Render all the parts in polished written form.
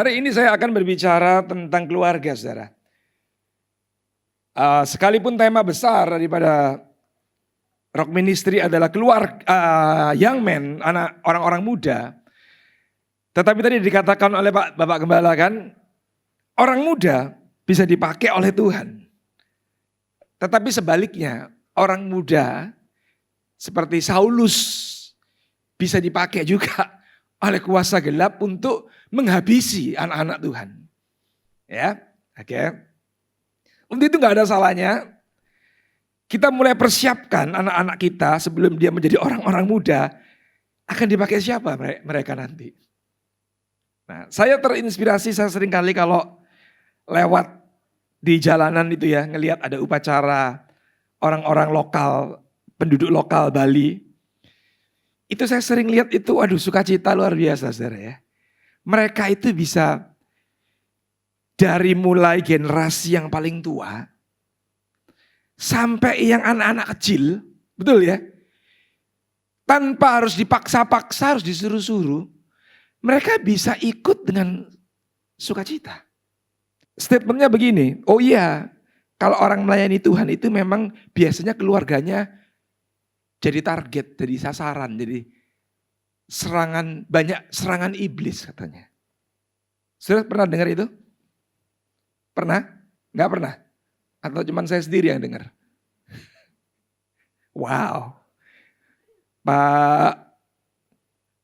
Hari ini saya akan berbicara tentang keluarga, saudara. Sekalipun tema besar daripada Rock Ministry adalah young men, anak orang-orang muda. Tetapi tadi dikatakan oleh Bapak Gembala kan, orang muda bisa dipakai oleh Tuhan. Tetapi sebaliknya, orang muda seperti Saulus bisa dipakai juga oleh kuasa gelap untuk menghabisi anak-anak Tuhan. Ya, oke. Untuk itu gak ada salahnya kita mulai persiapkan anak-anak kita sebelum dia menjadi orang-orang muda, akan dipakai siapa mereka nanti. Nah, saya terinspirasi, saya sering kali kalau lewat di jalanan itu ya, ngelihat ada upacara orang-orang lokal, penduduk lokal Bali. Itu saya sering lihat itu, waduh sukacita luar biasa saudara ya. Mereka itu bisa dari mulai generasi yang paling tua, sampai yang anak-anak kecil, betul ya. Tanpa harus dipaksa-paksa, harus disuruh-suruh, mereka bisa ikut dengan sukacita. Statementnya begini, oh iya, kalau orang melayani Tuhan itu memang biasanya keluarganya jadi target, jadi sasaran, jadi banyak serangan iblis katanya. Sudah pernah dengar itu? Pernah? Enggak pernah? Atau cuma saya sendiri yang dengar? Wow. Pak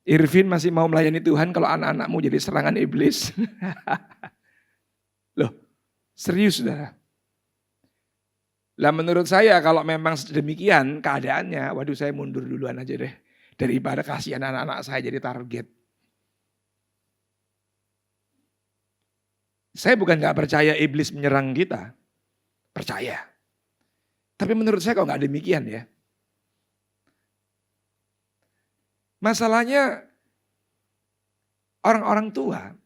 Irvin masih mau melayani Tuhan kalau anak-anakmu jadi serangan iblis. Loh, serius saudara? Lah menurut saya kalau memang demikian keadaannya, waduh saya mundur duluan aja deh. Daripada kasihan anak-anak saya jadi target. Saya bukan gak percaya iblis menyerang kita. Percaya. Tapi menurut saya kok gak demikian ya. Masalahnya orang-orang tua,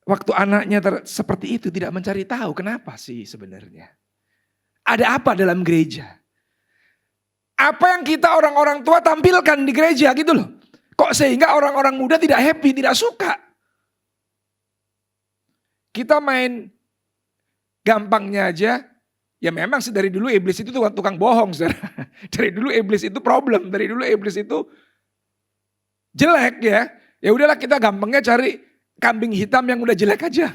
waktu anaknya seperti itu tidak mencari tahu kenapa sih sebenarnya. Ada apa dalam gereja? Apa yang kita orang-orang tua tampilkan di gereja gitu loh. Kok sehingga orang-orang muda tidak happy, tidak suka. Kita main gampangnya aja, ya memang sih dari dulu iblis itu tukang bohong. Saudara. Dari dulu iblis itu problem, dari dulu iblis itu jelek ya. Ya udahlah kita gampangnya cari kambing hitam yang udah jelek aja.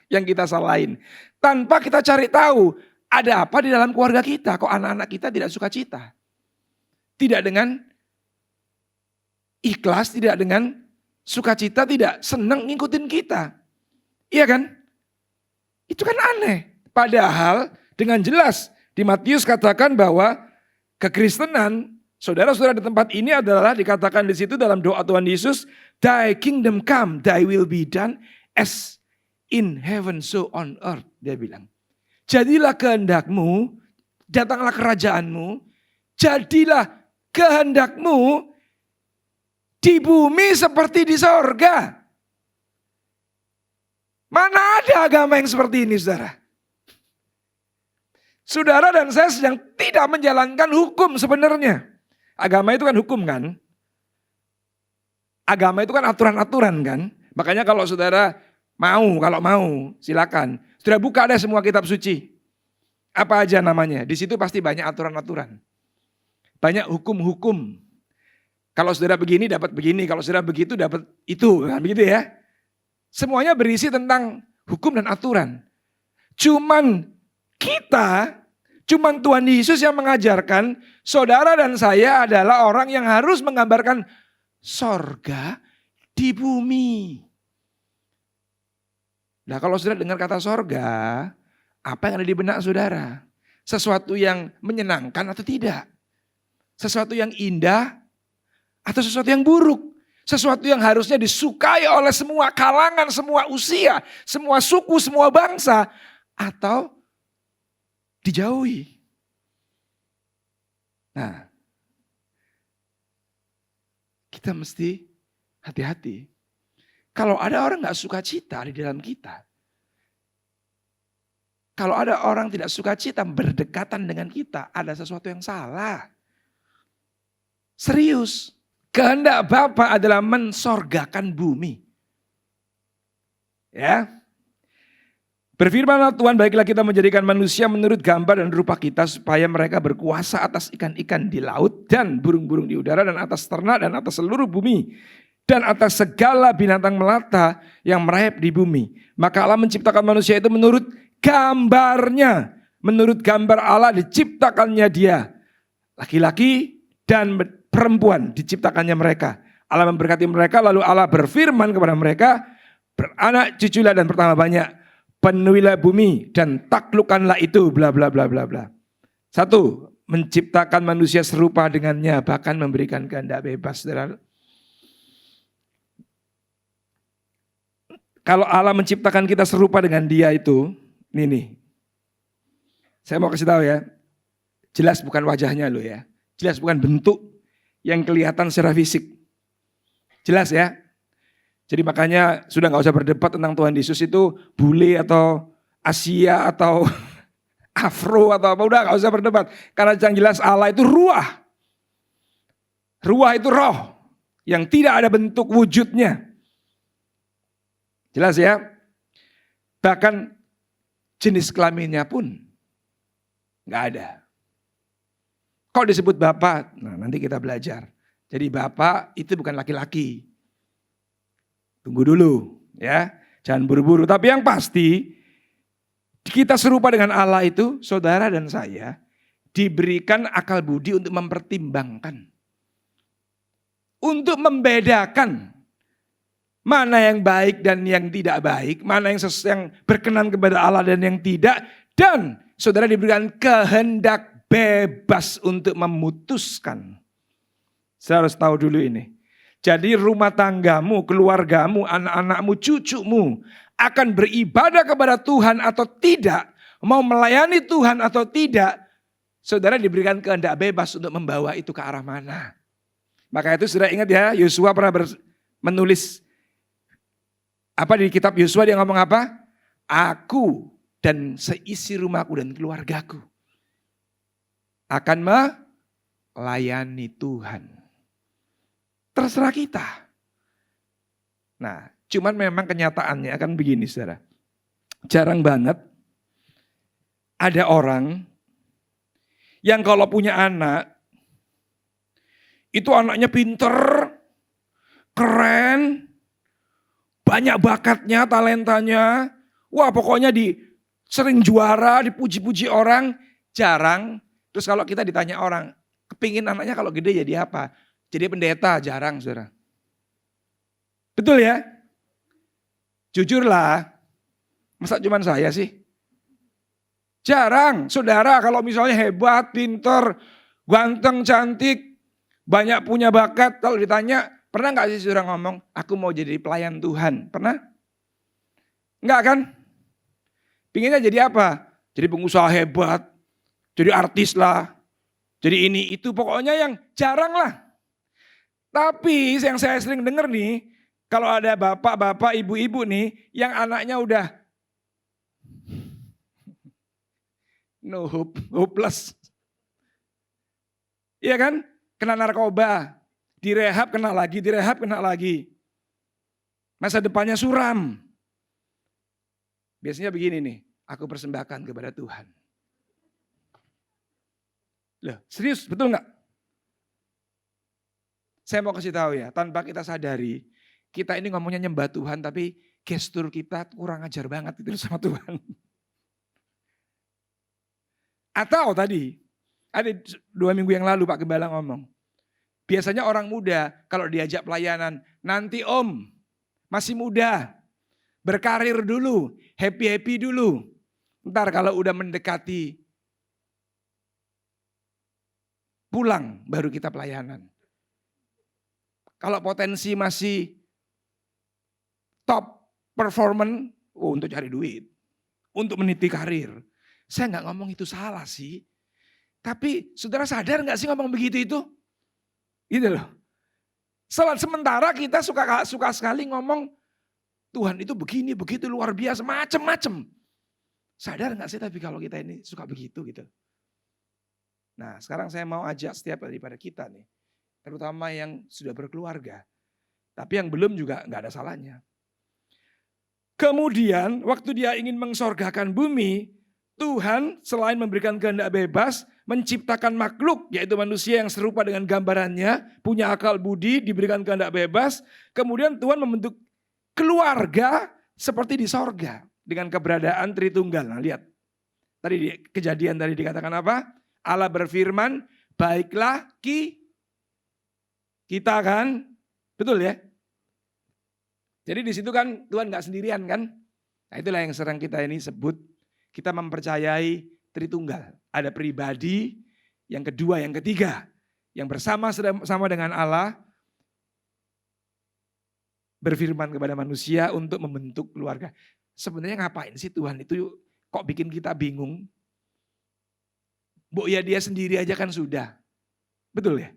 Yang kita salahin. Tanpa kita cari tahu, ada apa di dalam keluarga kita? Kok anak-anak kita tidak suka cita? Tidak dengan ikhlas, tidak dengan sukacita, tidak senang ngikutin kita. Iya kan? Itu kan aneh. Padahal dengan jelas di Matius katakan bahwa kekristenan, saudara-saudara di tempat ini adalah dikatakan di situ dalam doa Tuhan Yesus, Thy kingdom come, Thy will be done as in heaven so on earth. Dia bilang. Jadilah kehendakmu, datanglah kerajaanmu, jadilah kehendakmu di bumi seperti di sorga. Mana ada agama yang seperti ini saudara? Saudara dan saya sedang tidak menjalankan hukum sebenarnya. Agama itu kan hukum kan? Agama itu kan aturan-aturan kan? Makanya kalau saudara kalau mau silakan. Sudah buka deh semua kitab suci. Apa aja namanya. Di situ pasti banyak aturan-aturan. Banyak hukum-hukum. Kalau saudara begini dapat begini. Kalau saudara begitu dapat itu. Kan begitu ya. Semuanya berisi tentang hukum dan aturan. Cuman Tuhan Yesus yang mengajarkan. Saudara dan saya adalah orang yang harus menggambarkan sorga di bumi. Nah kalau saudara dengar kata sorga, apa yang ada di benak saudara? Sesuatu yang menyenangkan atau tidak? Sesuatu yang indah atau sesuatu yang buruk? Sesuatu yang harusnya disukai oleh semua kalangan, semua usia, semua suku, semua bangsa. Atau dijauhi? Nah, kita mesti hati-hati. Kalau ada orang gak suka cita di dalam kita. Kalau ada orang tidak suka cita berdekatan dengan kita. Ada sesuatu yang salah. Serius. Kehendak Bapa adalah mensorgakan bumi. Ya. Berfirmanlah Tuhan, baiklah kita menjadikan manusia menurut gambar dan rupa kita supaya mereka berkuasa atas ikan-ikan di laut dan burung-burung di udara dan atas ternak dan atas seluruh bumi dan atas segala binatang melata yang merayap di bumi. Maka Allah menciptakan manusia itu menurut gambarnya, menurut gambar Allah diciptakannya dia. Laki-laki dan perempuan diciptakannya mereka. Allah memberkati mereka, lalu Allah berfirman kepada mereka, beranak cuculah dan bertambah banyak, penuhilah bumi dan taklukkanlah itu, bla bla bla bla bla. 1, menciptakan manusia serupa dengannya, bahkan memberikan kehendak bebas. Saudara. Kalau Allah menciptakan kita serupa dengan dia itu, ini nih. Saya mau kasih tahu ya, jelas bukan wajahnya loh ya, jelas bukan bentuk yang kelihatan secara fisik. Jelas ya. Jadi makanya sudah gak usah berdebat tentang Tuhan Yesus itu bule atau Asia atau Afro atau apa, udah gak usah berdebat. Karena yang jelas Allah itu ruah. Ruah itu roh yang tidak ada bentuk wujudnya. Jelas ya. Bahkan jenis kelaminnya pun gak ada. Kok disebut Bapak? Nah nanti kita belajar. Jadi Bapak itu bukan laki-laki. Tunggu dulu ya, jangan buru-buru. Tapi yang pasti kita serupa dengan Allah itu, saudara dan saya diberikan akal budi untuk mempertimbangkan. Untuk membedakan mana yang baik dan yang tidak baik, mana yang berkenan kepada Allah dan yang tidak. Dan saudara diberikan kehendak bebas untuk memutuskan. Saya harus tahu dulu ini. Jadi rumah tanggamu, keluargamu, anak-anakmu, cucumu akan beribadah kepada Tuhan atau tidak, mau melayani Tuhan atau tidak, saudara diberikan kehendak bebas untuk membawa itu ke arah mana. Maka itu saudara ingat ya, Yosua pernah menulis apa di kitab Yosua, dia ngomong apa? Aku dan seisi rumahku dan keluargaku akan melayani Tuhan. Terserah kita. Nah, cuman memang kenyataannya akan begini saudara. Jarang banget ada orang yang kalau punya anak, itu anaknya pinter, keren, banyak bakatnya, talentanya. Wah pokoknya sering juara, dipuji-puji orang, jarang. Terus kalau kita ditanya orang, kepingin anaknya kalau gede jadi apa? Jadi pendeta, jarang saudara. Betul ya? Jujurlah, masa cuma saya sih? Jarang, saudara kalau misalnya hebat, pinter, ganteng, cantik, banyak punya bakat. Kalau ditanya, pernah gak sih saudara ngomong, aku mau jadi pelayan Tuhan? Pernah? Enggak kan? Pinginnya jadi apa? Jadi pengusaha hebat, jadi artis lah, jadi ini itu pokoknya yang jarang lah. Tapi yang saya sering dengar nih, kalau ada bapak-bapak, ibu-ibu nih, yang anaknya udah hopeless. Iya kan? Kena narkoba, direhab kena lagi, direhab kena lagi. Masa depannya suram. Biasanya begini nih, aku persembahkan kepada Tuhan. Loh, serius betul enggak? Saya mau kasih tahu ya, tanpa kita sadari, kita ini ngomongnya nyembah Tuhan, tapi gestur kita kurang ajar banget itu sama Tuhan. Atau tadi, ada 2 minggu yang lalu Pak Gembala ngomong, biasanya orang muda kalau diajak pelayanan, nanti om, masih muda, berkarir dulu, happy-happy dulu. Ntar kalau udah mendekati pulang, baru kita pelayanan. Kalau potensi masih top performance, untuk cari duit, untuk meniti karir. Saya nggak ngomong itu salah sih. Tapi saudara sadar nggak sih ngomong begitu itu? Gitu loh. Sementara kita suka sekali ngomong Tuhan itu begini, begitu luar biasa, macem-macem. Sadar nggak sih tapi kalau kita ini suka begitu gitu. Nah sekarang saya mau ajak setiap daripada kita nih. Terutama yang sudah berkeluarga. Tapi yang belum juga nggak ada salahnya. Kemudian waktu dia ingin mengsorgakan bumi, Tuhan selain memberikan kehendak bebas, menciptakan makhluk, yaitu manusia yang serupa dengan gambarannya, punya akal budi, diberikan kehendak bebas. Kemudian Tuhan membentuk keluarga seperti di sorga, dengan keberadaan Tritunggal. Nah lihat, tadi di Kejadian tadi dikatakan apa? Allah berfirman, baiklah kita kan, betul ya? Jadi di situ kan Tuhan nggak sendirian kan? Nah itulah yang sering kita ini sebut, kita mempercayai Tritunggal. Ada pribadi, yang kedua, yang ketiga, yang bersama-sama dengan Allah, berfirman kepada manusia untuk membentuk keluarga. Sebenarnya ngapain sih Tuhan itu kok bikin kita bingung? Ya dia sendiri aja kan sudah. Betul ya?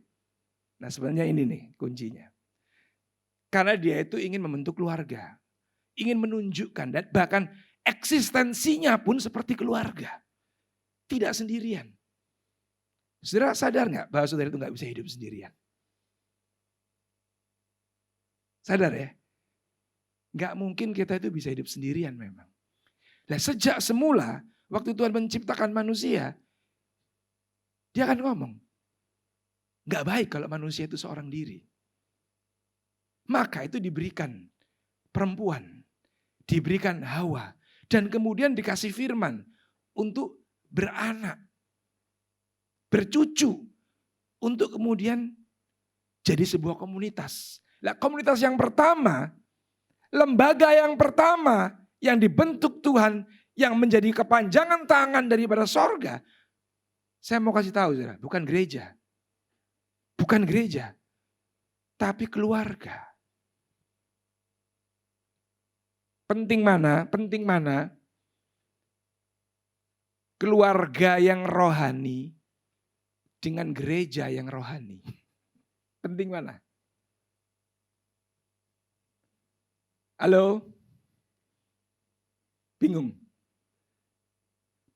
Nah sebenarnya ini nih kuncinya. Karena dia itu ingin membentuk keluarga. Ingin menunjukkan dan bahkan eksistensinya pun seperti keluarga. Tidak sendirian. Saudara sadar gak bahwa saudara itu gak bisa hidup sendirian? Sadar ya? Gak mungkin kita itu bisa hidup sendirian memang. Nah sejak semula waktu Tuhan menciptakan manusia, dia akan ngomong, gak baik kalau manusia itu seorang diri. Maka itu diberikan perempuan, diberikan Hawa, dan kemudian dikasih firman untuk beranak, bercucu, untuk kemudian jadi sebuah komunitas. Nah, komunitas yang pertama, lembaga yang pertama yang dibentuk Tuhan, yang menjadi kepanjangan tangan daripada sorga, saya mau kasih tahu, saudara, bukan gereja. Bukan gereja, tapi keluarga. Penting mana? Penting mana? Keluarga yang rohani dengan gereja yang rohani. Penting mana? Halo? Bingung?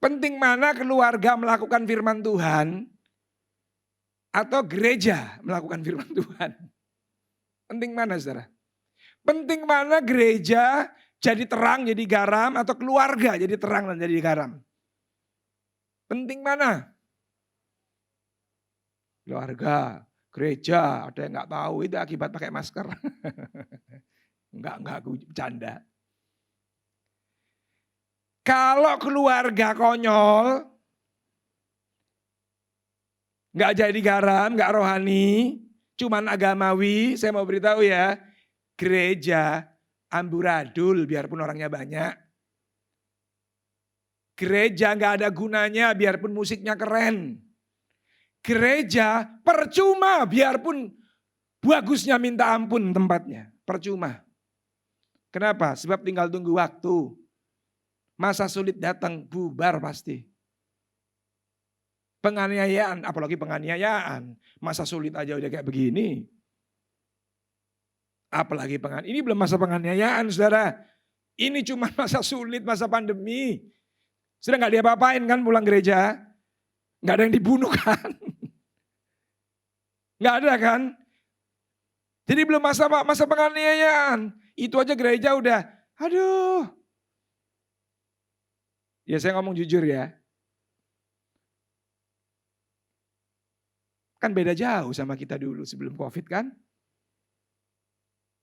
Penting mana keluarga melakukan firman Tuhan atau gereja melakukan firman Tuhan? Penting mana, saudara? Penting mana gereja jadi terang, jadi garam, atau keluarga jadi terang dan jadi garam? Penting mana? Keluarga, gereja, ada yang nggak tahu itu akibat pakai masker. Enggak, aku bercanda. Kalau keluarga konyol, nggak jadi garam, nggak rohani, cuman agamawi, saya mau beritahu ya, gereja amburadul biarpun orangnya banyak. Gereja nggak ada gunanya biarpun musiknya keren. Gereja percuma biarpun bagusnya minta ampun tempatnya, percuma. Kenapa? Sebab tinggal tunggu waktu. Masa sulit datang, bubar pasti. Penganiayaan, apalagi penganiayaan. Masa sulit aja udah kayak begini. Apalagi ini belum masa penganiayaan, saudara. Ini cuma masa sulit, masa pandemi. Sudah gak diapa-apain kan pulang gereja? Gak ada yang dibunuh kan? Gak ada kan? Jadi belum masa penganiayaan. Itu aja gereja udah, aduh. Ya saya ngomong jujur ya. Kan beda jauh sama kita dulu sebelum COVID kan?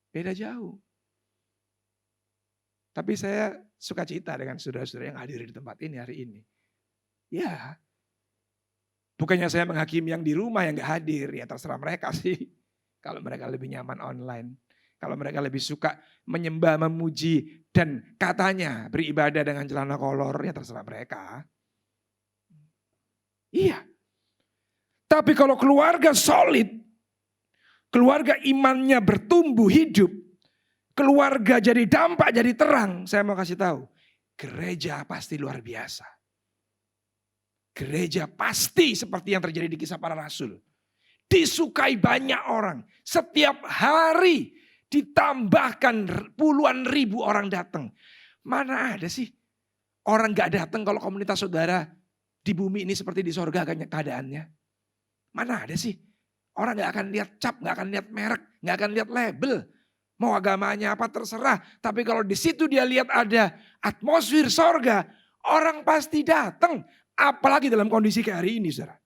Beda jauh. Tapi saya suka cita dengan saudara-saudara yang hadir di tempat ini hari ini. Ya, bukannya saya menghakimi yang di rumah yang gak hadir, ya terserah mereka sih. Kalau mereka lebih nyaman online. Kalau mereka lebih suka menyembah, memuji, dan katanya beribadah dengan celana kolor, ya terserah mereka. Iya. Tapi kalau keluarga solid, keluarga imannya bertumbuh hidup, keluarga jadi dampak, jadi terang, saya mau kasih tahu, gereja pasti luar biasa. Gereja pasti seperti yang terjadi di Kisah Para Rasul. Disukai banyak orang. Setiap hari ditambahkan puluhan ribu orang datang. Mana ada sih orang gak datang kalau komunitas saudara di bumi ini seperti di sorga keadaannya. Mana ada sih orang gak akan lihat cap, gak akan lihat merek, gak akan lihat label. Mau agamanya apa terserah. Tapi kalau di situ dia lihat ada atmosfer sorga, orang pasti datang. Apalagi dalam kondisi kayak hari ini, saudara.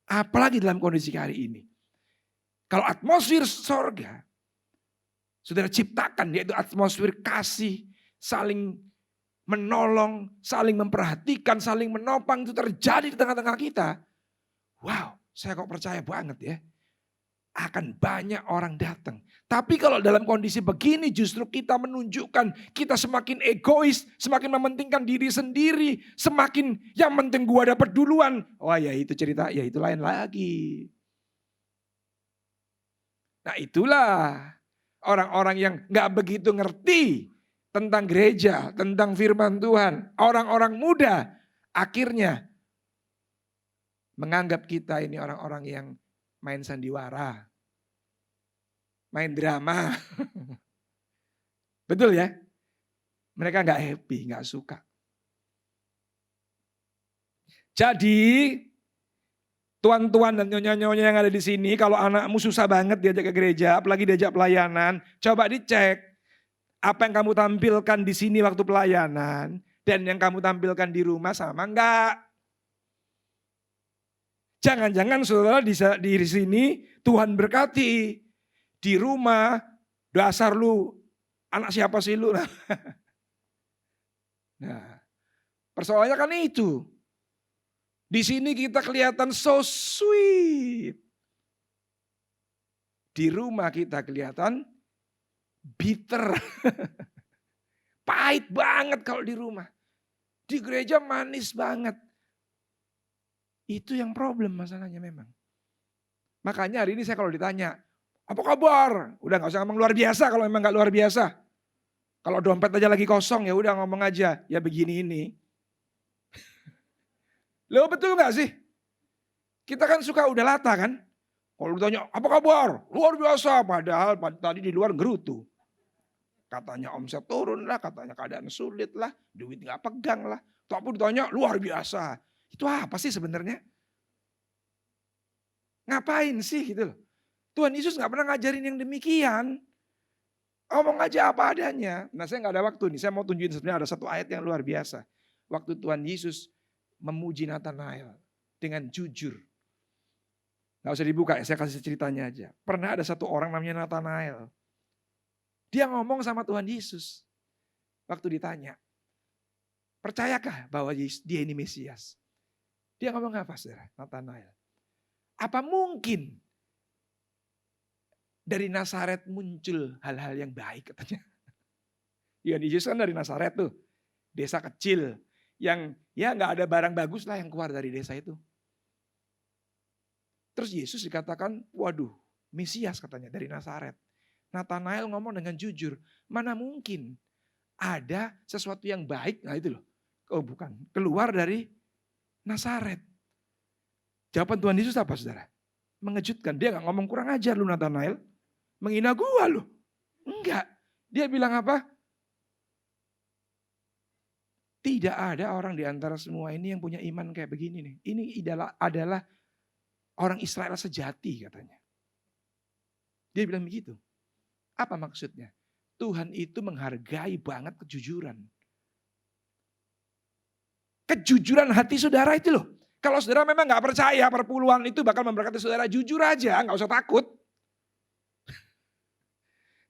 Apalagi dalam kondisi kayak hari ini. Kalau atmosfer sorga, saudara ciptakan, yaitu atmosfer kasih, saling menolong, saling memperhatikan, saling menopang, itu terjadi di tengah-tengah kita. Wow, saya kok percaya banget ya. Akan banyak orang datang. Tapi kalau dalam kondisi begini justru kita menunjukkan kita semakin egois, semakin mementingkan diri sendiri, semakin yang penting gua dapat duluan. Wah ya itu cerita, ya itu lain lagi. Nah itulah orang-orang yang gak begitu ngerti tentang gereja, tentang firman Tuhan. Orang-orang muda akhirnya menganggap kita ini orang-orang yang main sandiwara, main drama. Betul ya? Mereka gak happy, gak suka. Jadi tuan-tuan dan nyonya-nyonya yang ada di sini, kalau anakmu susah banget diajak ke gereja, apalagi diajak pelayanan, coba dicek apa yang kamu tampilkan di sini waktu pelayanan dan yang kamu tampilkan di rumah sama enggak? Jangan-jangan saudara di sini Tuhan berkati, di rumah dasar lu anak siapa sih lu? Nah, persoalannya kan itu. Di sini kita kelihatan so sweet. Di rumah kita kelihatan bitter. Pahit banget kalau di rumah. Di gereja manis banget. Itu yang problem masalahnya memang. Makanya hari ini saya kalau ditanya, apa kabar? Udah gak usah ngomong luar biasa kalau memang gak luar biasa. Kalau dompet aja lagi kosong ya udah ngomong aja, ya begini ini. Loh betul gak sih? Kita kan suka udah lata kan? Kalau ditanya, apa kabar? Luar biasa, padahal tadi di luar gerutu. Katanya omset turun lah, katanya keadaan sulit lah, duit gak pegang lah. Tapi ditanya luar biasa. Itu apa sih sebenarnya? Ngapain sih gitu loh. Tuhan Yesus gak pernah ngajarin yang demikian. Ngomong aja apa adanya. Nah saya gak ada waktu nih, saya mau tunjukin sebenarnya ada satu ayat yang luar biasa. Waktu Tuhan Yesus memuji Nathanael dengan jujur. Gak usah dibuka ya, saya kasih ceritanya aja. Pernah ada satu orang namanya Nathanael. Dia ngomong sama Tuhan Yesus. Waktu ditanya, percayakah bahwa dia ini Mesias? Dia ngomong apa saudara, Nathanael? Apa mungkin dari Nazaret muncul hal-hal yang baik katanya? Tuhan Yesus kan dari Nazaret tuh, desa kecil yang ya nggak ada barang bagus lah yang keluar dari desa itu. Terus Yesus dikatakan, waduh, Mesias katanya dari Nazaret. Nathanael ngomong dengan jujur, mana mungkin ada sesuatu yang baik, nah itu loh. Oh bukan, keluar dari Nazaret. Jawaban Tuhan Yesus apa saudara? Mengejutkan, dia gak ngomong kurang ajar lu Nathanael. Menghina gua lu. Enggak, dia bilang apa? Tidak ada orang di antara semua ini yang punya iman kayak begini nih. Ini adalah orang Israel sejati katanya. Dia bilang begitu. Apa maksudnya? Tuhan itu menghargai banget kejujuran. Kejujuran hati saudara itu loh. Kalau saudara memang gak percaya perpuluhan itu bakal memberkati saudara, jujur aja, gak usah takut.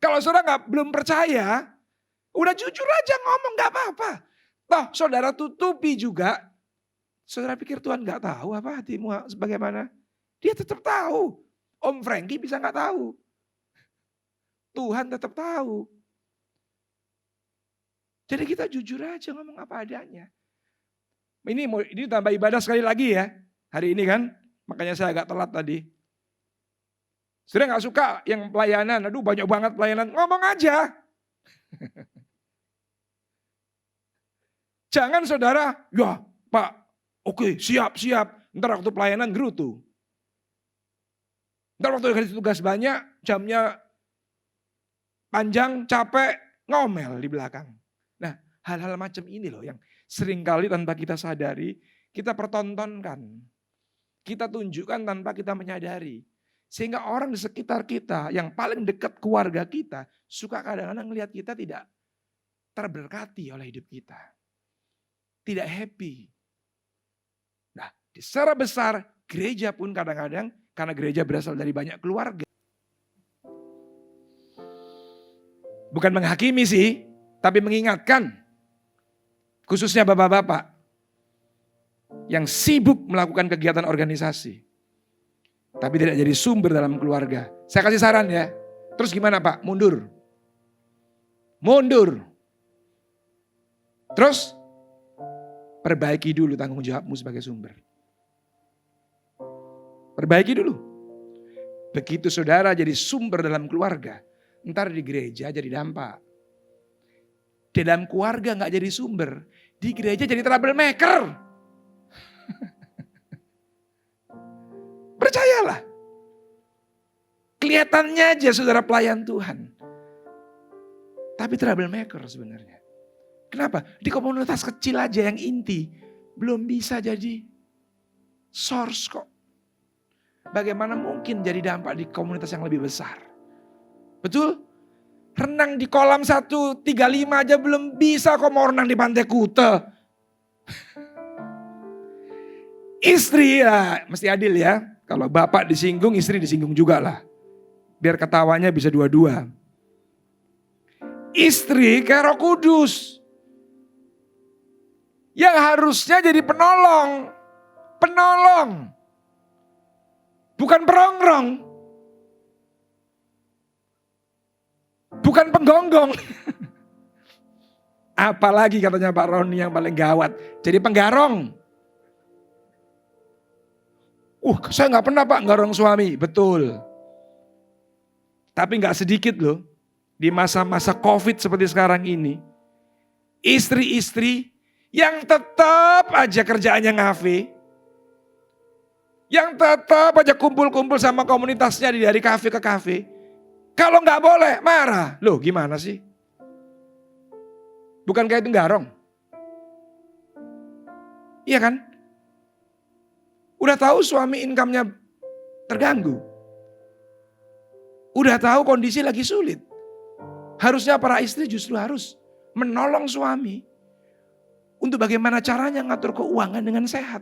Kalau saudara belum percaya, udah jujur aja ngomong gak apa-apa. Toh saudara tutupi juga, saudara pikir Tuhan gak tahu apa hatimu bagaimana? Dia tetap tahu. Om Frankie bisa gak tahu. Tuhan tetap tahu. Jadi kita jujur aja ngomong apa adanya. Ini tambah ibadah sekali lagi ya. Hari ini kan. Makanya saya agak telat tadi. Saudara gak suka yang pelayanan. Aduh banyak banget pelayanan. Ngomong aja. Jangan saudara. Ya Pak. Oke siap. Ntar waktu pelayanan gerutu. Ntar waktu dikasih tugas banyak. Jamnya panjang, capek, ngomel di belakang. Nah hal-hal macam ini loh yang seringkali tanpa kita sadari, kita pertontonkan. Kita tunjukkan tanpa kita menyadari. Sehingga orang di sekitar kita yang paling dekat keluarga kita suka kadang-kadang melihat kita tidak terberkati oleh hidup kita. Tidak happy. Nah, secara besar gereja pun kadang-kadang karena gereja berasal dari banyak keluarga. Bukan menghakimi sih, tapi mengingatkan. Khususnya bapak-bapak yang sibuk melakukan kegiatan organisasi. Tapi tidak jadi sumber dalam keluarga. Saya kasih saran ya. Terus gimana Pak? Mundur. Mundur. Terus perbaiki dulu tanggung jawabmu sebagai sumber. Perbaiki dulu. Begitu saudara jadi sumber dalam keluarga, ntar di gereja jadi dampak. Di dalam keluarga gak jadi sumber, di gereja jadi troublemaker. Percayalah. Kelihatannya aja saudara pelayan Tuhan. Tapi troublemaker sebenarnya. Kenapa? Di komunitas kecil aja yang inti. Belum bisa jadi source kok. Bagaimana mungkin jadi dampak di komunitas yang lebih besar? Betul? Renang di kolam 135 aja belum bisa kok mau renang di Pantai Kuta. Istri ya mesti adil ya. Kalau bapak disinggung, istri disinggung juga lah. Biar ketawanya bisa dua-dua. Istri kayak Roh Kudus. Yang harusnya jadi penolong. Penolong. Bukan perongrong. Bukan penggonggong. Apalagi katanya Pak Roni yang paling gawat. Jadi penggarong. Saya gak pernah Pak nggarong suami. Betul. Tapi gak sedikit loh. Di masa-masa COVID seperti sekarang ini. Istri-istri yang tetap aja kerjaannya ngafe. Yang tetap aja kumpul-kumpul sama komunitasnya dari kafe ke kafe. Kalau gak boleh marah. Loh gimana sih? Bukan kayak itu nggarong? Iya kan? Udah tahu suami income-nya terganggu. Udah tahu kondisi lagi sulit. Harusnya para istri justru harus menolong suami. Untuk bagaimana caranya ngatur keuangan dengan sehat.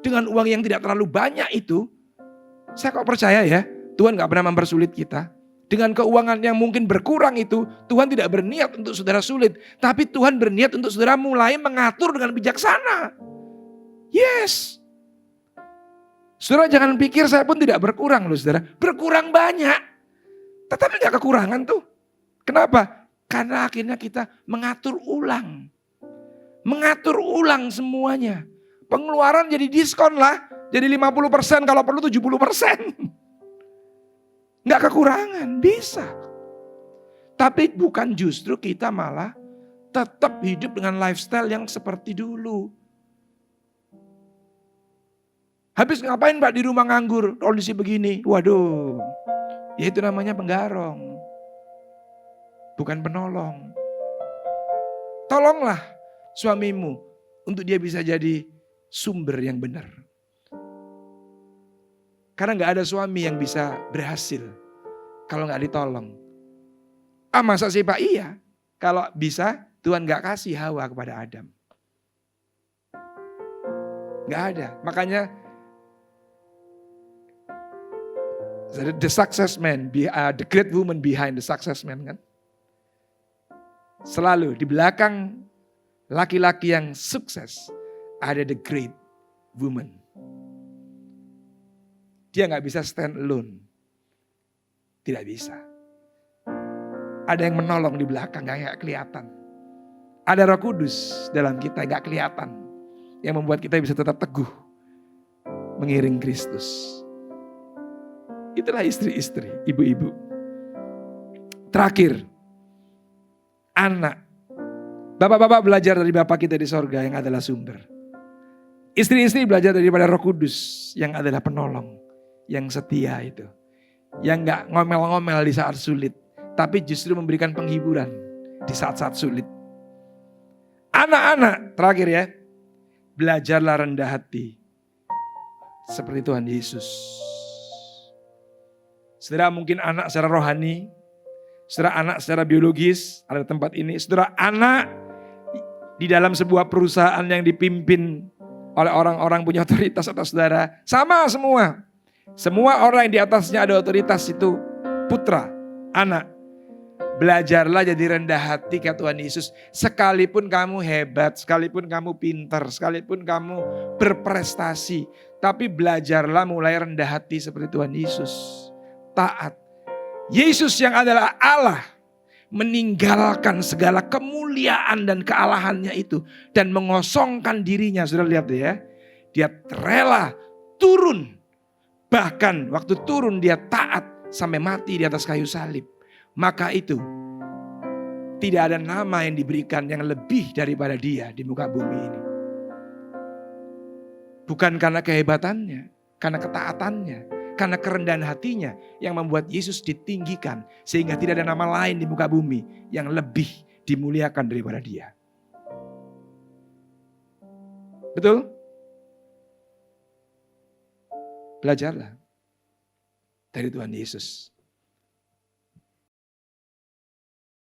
Dengan uang yang tidak terlalu banyak itu. Saya kok percaya ya, Tuhan gak pernah mempersulit kita. Dengan keuangan yang mungkin berkurang itu, Tuhan tidak berniat untuk saudara sulit. Tapi Tuhan berniat untuk saudara mulai mengatur dengan bijaksana. Yes. Saudara jangan pikir saya pun tidak berkurang loh saudara. Berkurang banyak. Tetapi gak kekurangan tuh. Kenapa? Karena akhirnya kita mengatur ulang. Mengatur ulang semuanya. Pengeluaran jadi diskon lah. Jadi 50% kalau perlu 70%. Gak kekurangan, bisa. Tapi bukan justru kita malah tetap hidup dengan lifestyle yang seperti dulu. Habis ngapain Pak di rumah nganggur kondisi begini? Waduh, ya itu namanya penggarong. Bukan penolong. Tolonglah suamimu untuk dia bisa jadi sumber yang benar. Karena gak ada suami yang bisa berhasil kalau gak ditolong. Masa sih Pak? Iya. Kalau bisa Tuhan gak kasih Hawa kepada Adam. Gak ada. Makanya the success man, the great woman behind the success man kan. Selalu di belakang laki-laki yang sukses ada the great woman. Dia gak bisa stand alone. Tidak bisa. Ada yang menolong di belakang gak kelihatan. Ada Roh Kudus dalam kita gak kelihatan. Yang membuat kita bisa tetap teguh mengiring Kristus. Itulah istri-istri, ibu-ibu. Terakhir, anak. Bapak-bapak belajar dari Bapak kita di sorga yang adalah sumber. Istri-istri belajar daripada Roh Kudus yang adalah penolong. Yang setia itu. Yang gak ngomel-ngomel di saat sulit. Tapi justru memberikan penghiburan di saat-saat sulit. Anak-anak, terakhir ya. Belajarlah rendah hati. Seperti Tuhan Yesus. Saudara mungkin anak secara rohani, saudara anak secara biologis, ada tempat ini. Saudara anak di dalam sebuah perusahaan yang dipimpin oleh orang-orang punya otoritas atas saudara. Sama semua. Semua orang yang di atasnya ada otoritas itu putra, anak. Belajarlah jadi rendah hati kata Tuhan Yesus. Sekalipun kamu hebat, sekalipun kamu pintar, sekalipun kamu berprestasi. Tapi belajarlah mulai rendah hati seperti Tuhan Yesus. Taat. Yesus yang adalah Allah meninggalkan segala kemuliaan dan kealahannya itu. Dan mengosongkan dirinya. Sudah lihat ya. Dia rela turun. Bahkan waktu turun dia taat sampai mati di atas kayu salib. Maka itu tidak ada nama yang diberikan yang lebih daripada dia di muka bumi ini. Bukan karena kehebatannya, karena ketaatannya, karena kerendahan hatinya yang membuat Yesus ditinggikan. Sehingga tidak ada nama lain di muka bumi yang lebih dimuliakan daripada dia. Betul? Belajarlah dari Tuhan Yesus.